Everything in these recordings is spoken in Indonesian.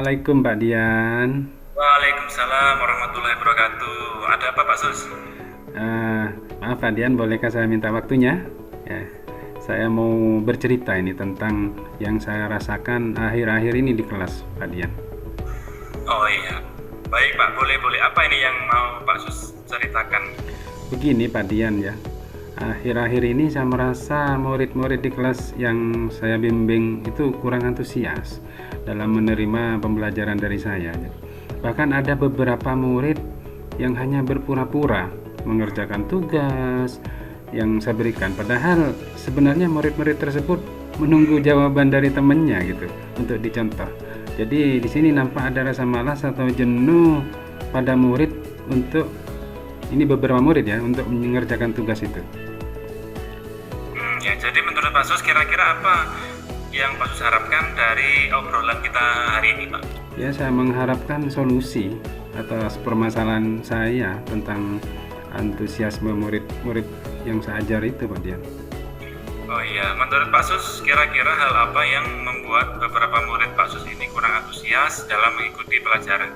Assalamualaikum Pak Dian. Waalaikumsalam warahmatullahi wabarakatuh. Ada apa Pak Sus? Eh, Maaf Pak Dian, bolehkah saya minta waktunya? Ya, saya mau bercerita ini tentang yang saya rasakan akhir-akhir ini di kelas Pak Dian. Oh iya. Baik Pak, boleh-boleh. Apa ini yang mau Pak Sus ceritakan? Begini Pak Dian ya, akhir-akhir ini saya merasa murid-murid di kelas yang saya bimbing itu kurang antusias dalam menerima pembelajaran dari saya. Bahkan ada beberapa murid yang hanya berpura-pura mengerjakan tugas yang saya berikan, padahal sebenarnya murid-murid tersebut menunggu jawaban dari temannya gitu untuk dicontoh. Jadi di sini nampak ada rasa malas atau jenuh pada murid untuk ini beberapa murid ya untuk mengerjakan tugas itu. Ya, jadi menurut Pak Sus kira-kira apa yang Pak Sus harapkan dari obrolan kita hari ini Pak? Ya, saya mengharapkan solusi atas permasalahan saya tentang antusiasme murid-murid yang saya ajar itu Pak Dian. Oh iya, menurut Pak Sus kira-kira hal apa yang membuat beberapa murid Pak Sus ini kurang antusias dalam mengikuti pelajaran?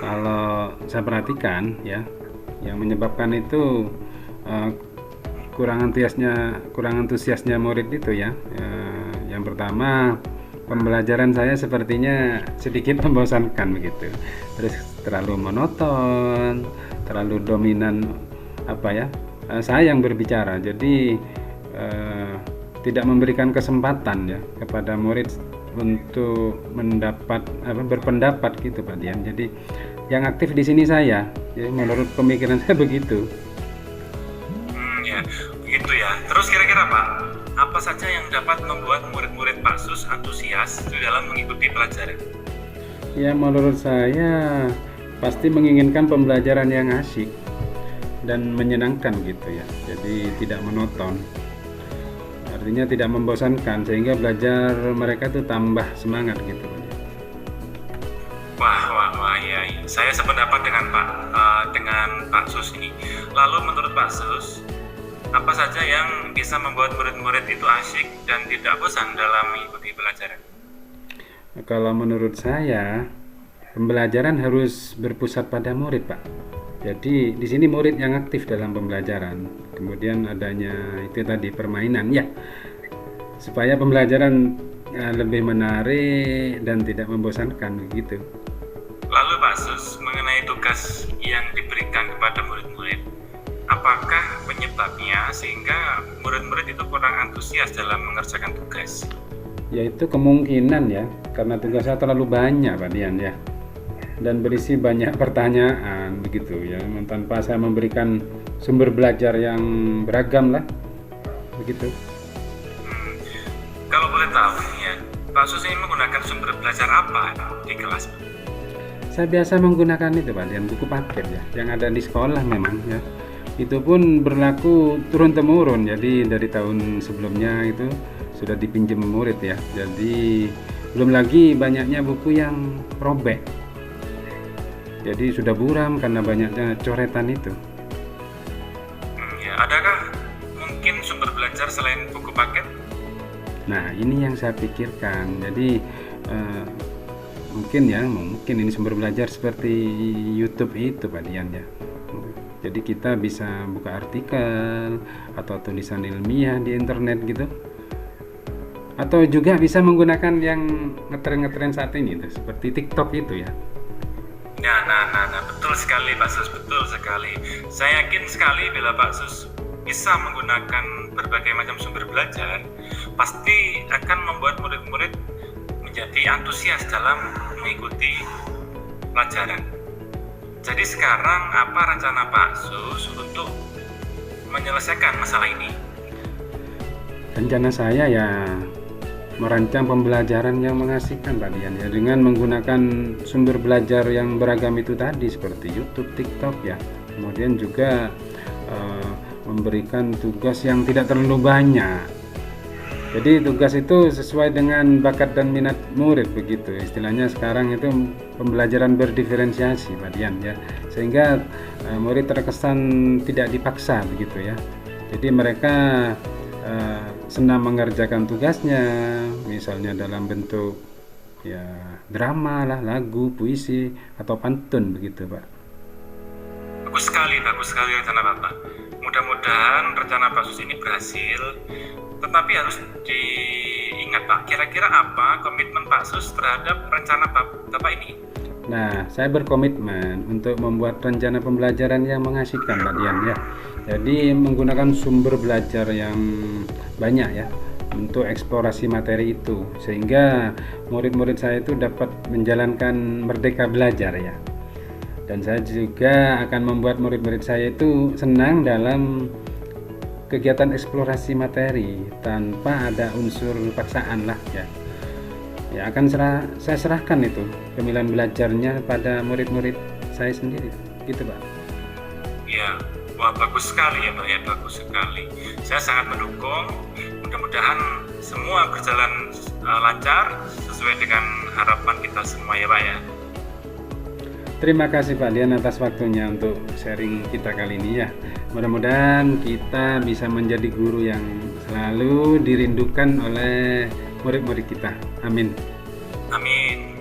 Kalau saya perhatikan ya, yang menyebabkan itu eh, kurang antusiasnya murid itu ya. Yang pertama, pembelajaran saya sepertinya sedikit membosankan begitu. Terus terlalu monoton, terlalu dominan apa ya? Saya yang berbicara. Jadi tidak memberikan kesempatan ya kepada murid untuk berpendapat gitu Pak Dian. Jadi yang aktif di sini saya, ya, menurut pemikiran saya begitu. Ya, begitu ya. Terus kira-kira Pak, apa saja yang dapat membuat murid-murid Pak Sus antusias di dalam mengikuti pelajaran? Ya menurut saya pasti menginginkan pembelajaran yang asyik dan menyenangkan gitu ya. Jadi tidak monoton. Artinya tidak membosankan sehingga belajar mereka itu tambah semangat gitu Pak. Wah, ya. Saya sependapat dengan Pak Sus ini. Lalu menurut Pak Sus, apa saja yang bisa membuat murid-murid itu asyik dan tidak bosan dalam mengikuti pelajaran? Kalau menurut saya, pembelajaran harus berpusat pada murid, Pak. Jadi di sini murid yang aktif dalam pembelajaran. Kemudian adanya itu tadi permainan, ya, supaya pembelajaran lebih menarik dan tidak membosankan begitu. Lalu Pak Sus, mengenai tugas yang diberikan kepada murid-murid, apakah penyebabnya sehingga murid-murid itu kurang antusias dalam mengerjakan tugas? Yaitu kemungkinan ya, karena tugasnya terlalu banyak Pak Dian ya, dan berisi banyak pertanyaan begitu ya, tanpa saya memberikan sumber belajar yang beragam lah begitu. Kalau boleh tahu ya, Pak Sus ini menggunakan sumber belajar apa di kelas? Saya biasa menggunakan itu Pak Dian, buku paket ya, yang ada di sekolah memang ya. Itu pun berlaku turun temurun, jadi dari tahun sebelumnya itu sudah dipinjam murid ya. Jadi belum lagi banyaknya buku yang robek, jadi sudah buram karena banyaknya coretan itu. Ya, adakah mungkin sumber belajar selain buku paket? Nah ini yang saya pikirkan. Jadi mungkin ini sumber belajar seperti YouTube itu Pak Dian ya. Jadi kita bisa buka artikel atau tulisan ilmiah di internet gitu, atau juga bisa menggunakan yang ngetren saat ini tuh, seperti TikTok itu ya. Nah, betul sekali Pak Sus, betul sekali. Saya yakin sekali bila Pak Sus bisa menggunakan berbagai macam sumber belajar, pasti akan membuat murid-murid menjadi antusias dalam mengikuti pelajaran. Jadi sekarang apa rencana Pak Sus untuk menyelesaikan masalah ini? Rencana saya ya merancang pembelajaran yang mengasihkan Pak Dian ya, dengan menggunakan sumber belajar yang beragam itu tadi seperti YouTube, TikTok ya. Kemudian juga memberikan tugas yang tidak terlalu banyak. Jadi tugas itu sesuai dengan bakat dan minat murid begitu. Istilahnya sekarang itu pembelajaran berdiferensiasi Pak Dian ya. Sehingga murid terkesan tidak dipaksa begitu ya. Jadi mereka senang mengerjakan tugasnya, misalnya dalam bentuk ya drama lah, lagu, puisi, atau pantun begitu Pak. Bagus sekali rencana Bapak. Mudah-mudahan rencana Pak Sus ini berhasil. Tetapi harus diingat Pak, kira-kira apa komitmen Pak Sus terhadap rencana Bapak ini? Nah, saya berkomitmen untuk membuat rencana pembelajaran yang mengasihkan Pak Dian ya. Jadi menggunakan sumber belajar yang banyak ya untuk eksplorasi materi itu, sehingga murid-murid saya itu dapat menjalankan merdeka belajar ya. Dan saya juga akan membuat murid-murid saya itu senang dalam kegiatan eksplorasi materi tanpa ada unsur paksaan lah ya. Ya akan saya serahkan itu pemilihan belajarnya pada murid-murid saya sendiri gitu Pak. Ya, wah bagus sekali ya Pak ya, bagus sekali. Saya sangat mendukung. Mudah-mudahan semua berjalan lancar sesuai dengan harapan kita semua ya Pak ya. Terima kasih Pak Dian atas waktunya untuk sharing kita kali ini ya. Mudah-mudahan kita bisa menjadi guru yang selalu dirindukan oleh murid-murid kita. Amin. Amin.